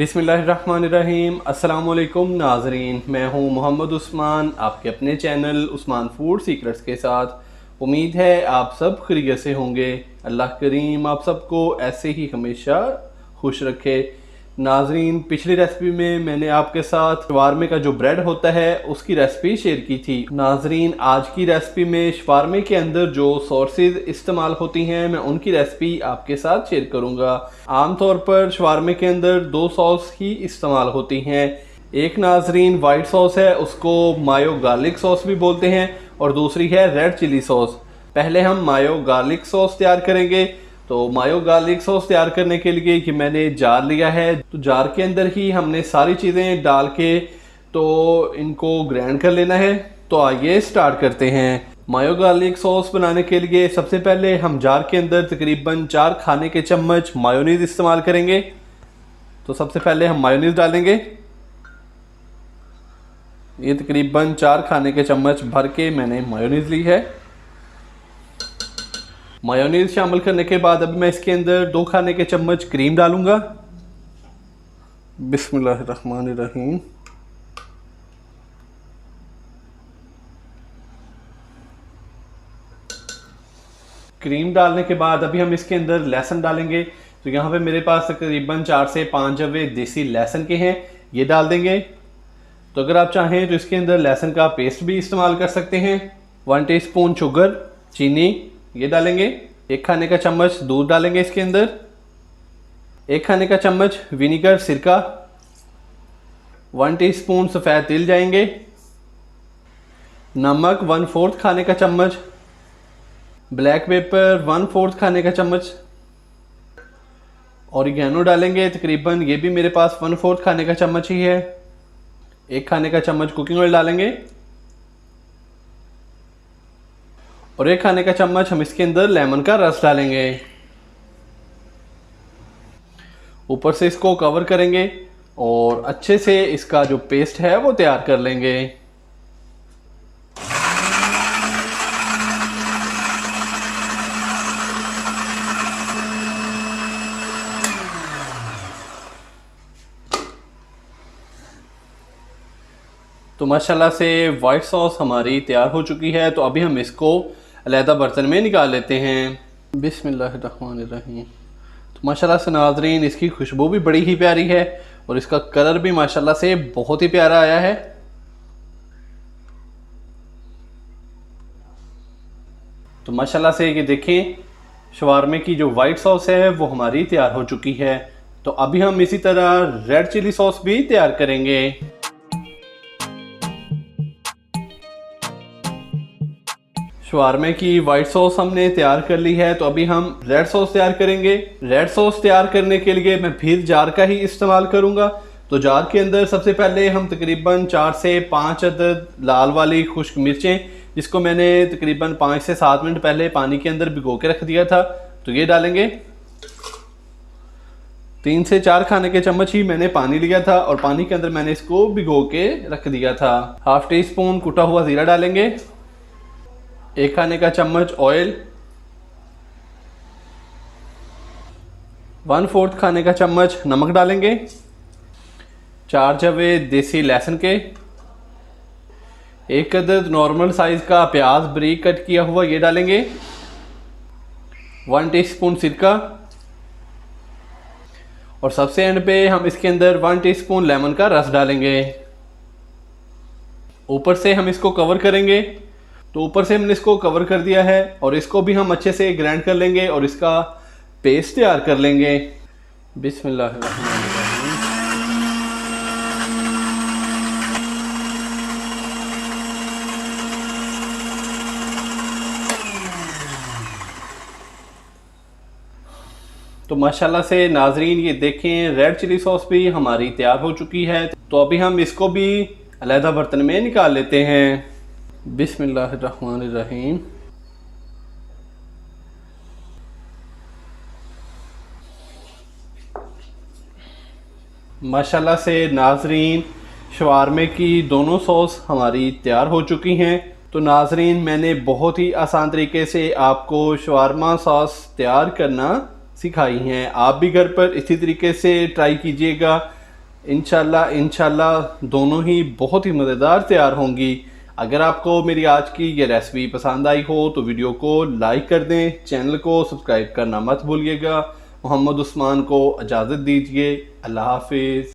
बिस्मिल्लाहिर्रहमानिर्रहीम। अस्सलामुअलैकुम नाज़रीन, मैं हूं मोहम्मद उस्मान, आपके अपने चैनल उस्मान फूड सीक्रेट्स के साथ। उम्मीद है आप सब खैरियत से होंगे। अल्लाह करीम आप सबको ऐसे ही हमेशा खुश रखे। नाज़रीन, पिछली रेसिपी में मैंने आपके साथ शवारमे का जो ब्रेड होता है उसकी रेसिपी शेयर की थी। नाज़रीन, आज की रेसिपी में शवारमे के अंदर जो सॉसेज इस्तेमाल होती हैं मैं उनकी रेसिपी आपके साथ शेयर करूंगा। आमतौर पर शवारमे के अंदर दो सॉस ही इस्तेमाल होती हैं। एक नाज़रीन वाइट सॉस है, उसको मायो गार्लिक सॉस भी बोलते हैं, और दूसरी है रेड चिली सॉस। पहले हम मायो गार्लिक सॉस तैयार करेंगे। तो मायो गार्लिक सॉस तैयार करने के लिए कि मैंने जार लिया है, तो जार के अंदर ही हमने सारी चीज़ें डाल के तो इनको ग्राइंड कर लेना है। तो आइए स्टार्ट करते हैं। मायो गार्लिक सॉस बनाने के लिए सबसे पहले हम जार के अंदर तकरीबन 4 खाने के चम्मच मायोनीज़ इस्तेमाल करेंगे। तो सबसे पहले हम मायोनीज़ डालेंगे। ये तकरीबन 4 खाने के चम्मच भर के मैंने मायोनीज़ ली है। मायोनीज़ शामिल करने के बाद अब मैं इसके अंदर 2 खाने के चम्मच क्रीम डालूंगा। बिस्मिल्लाहिर्रहमानिर्रहीम। क्रीम डालने के बाद अभी हम इसके अंदर लहसुन डालेंगे। तो यहाँ पे मेरे पास तकरीबन 4 से 5 जवे देसी लहसुन के हैं, ये डाल देंगे। तो अगर आप चाहें तो इसके अंदर लहसुन का पेस्ट भी इस्तेमाल कर सकते हैं। 1 टीस्पून शुगर, चीनी ये डालेंगे। 1 खाने का चम्मच दूध डालेंगे इसके अंदर। 1 खाने का चम्मच विनीगर सिरका। 1 टीस्पून सफ़ेद तिल जाएंगे। नमक 1/4 खाने का चम्मच। ब्लैक पेपर 1/4 खाने का चम्मच। ऑरिगेनो डालेंगे तकरीबन, ये भी मेरे पास 1/4 खाने का चम्मच ही है। 1 खाने का चम्मच कुकिंग ऑयल डालेंगे, और 1 खाने का चम्मच हम इसके अंदर लेमन का रस डालेंगे। ऊपर से इसको कवर करेंगे और अच्छे से इसका जो पेस्ट है वो तैयार कर लेंगे। तो माशाल्लाह से वाइट सॉस हमारी तैयार हो चुकी है। तो अभी हम इसको अलहदा बर्तन में निकाल लेते हैं। बिस्मिल्लाहिर्रहमानिर्रहीम। तो माशाल्लाह से नाज़रीन, इसकी खुशबू भी बड़ी ही प्यारी है और इसका कलर भी माशाल्लाह से बहुत ही प्यारा आया है। तो माशाल्लाह से ये देखें, शवारमे की जो वाइट सॉस है वो हमारी तैयार हो चुकी है। तो अभी हम इसी तरह रेड चिली सॉस भी तैयार करेंगे। शवारमे की वाइट सॉस हमने तैयार कर ली है। तो अभी हम रेड सॉस तैयार करेंगे। रेड सॉस तैयार करने के लिए मैं फिर जार का ही इस्तेमाल करूंगा। तो जार के अंदर सबसे पहले हम तकरीबन 4 से 5 अदद लाल वाली खुश्क मिर्चें, जिसको मैंने तकरीबन 5 से 7 मिनट पहले पानी के अंदर भिगो के रख दिया था, तो ये डालेंगे। 3 से 4 खाने के चम्मच ही मैंने पानी लिया था और पानी के अंदर मैंने इसको भिगो के रख दिया था। 1/2 टीस्पून कुटा हुआ ज़ीरा डालेंगे। 1 खाने का चम्मच ऑयल। 1/4 खाने का चम्मच नमक डालेंगे। 4 जवे देसी लहसुन के। 1 अदद नॉर्मल साइज का प्याज बारीक कट किया हुआ ये डालेंगे। 1 टीस्पून सिरका, और सबसे एंड पे हम इसके अंदर 1 टीस्पून लेमन का रस डालेंगे। ऊपर से हम इसको कवर करेंगे। तो ऊपर से हमने इसको कवर कर दिया है और इसको भी हम अच्छे से ग्राइंड कर लेंगे और इसका पेस्ट तैयार कर लेंगे। बिस्मिल्लाहिर्रहमानिर्रहीम। तो माशाल्लाह से नाजरीन, ये देखें रेड चिली सॉस भी हमारी तैयार हो चुकी है। तो अभी हम इसको भी अलहदा बर्तन में निकाल लेते हैं। बिस्मिल्लाहिर्रहमानिर्रहीम। माशाल्लाह से नाजरीन, शवारमे की दोनों सॉस हमारी तैयार हो चुकी हैं। तो नाजरीन, मैंने बहुत ही आसान तरीके से आपको शवारमा सॉस तैयार करना सिखाई हैं। आप भी घर पर इसी तरीके से ट्राई कीजिएगा। इंशाल्लाह दोनों ही बहुत ही मज़ेदार तैयार होंगी। अगर आपको मेरी आज की ये रेसिपी पसंद आई हो तो वीडियो को लाइक कर दें, चैनल को सब्सक्राइब करना मत भूलिएगा। मोहम्मद उस्मान को इजाज़त दीजिए। अल्लाह हाफिज़।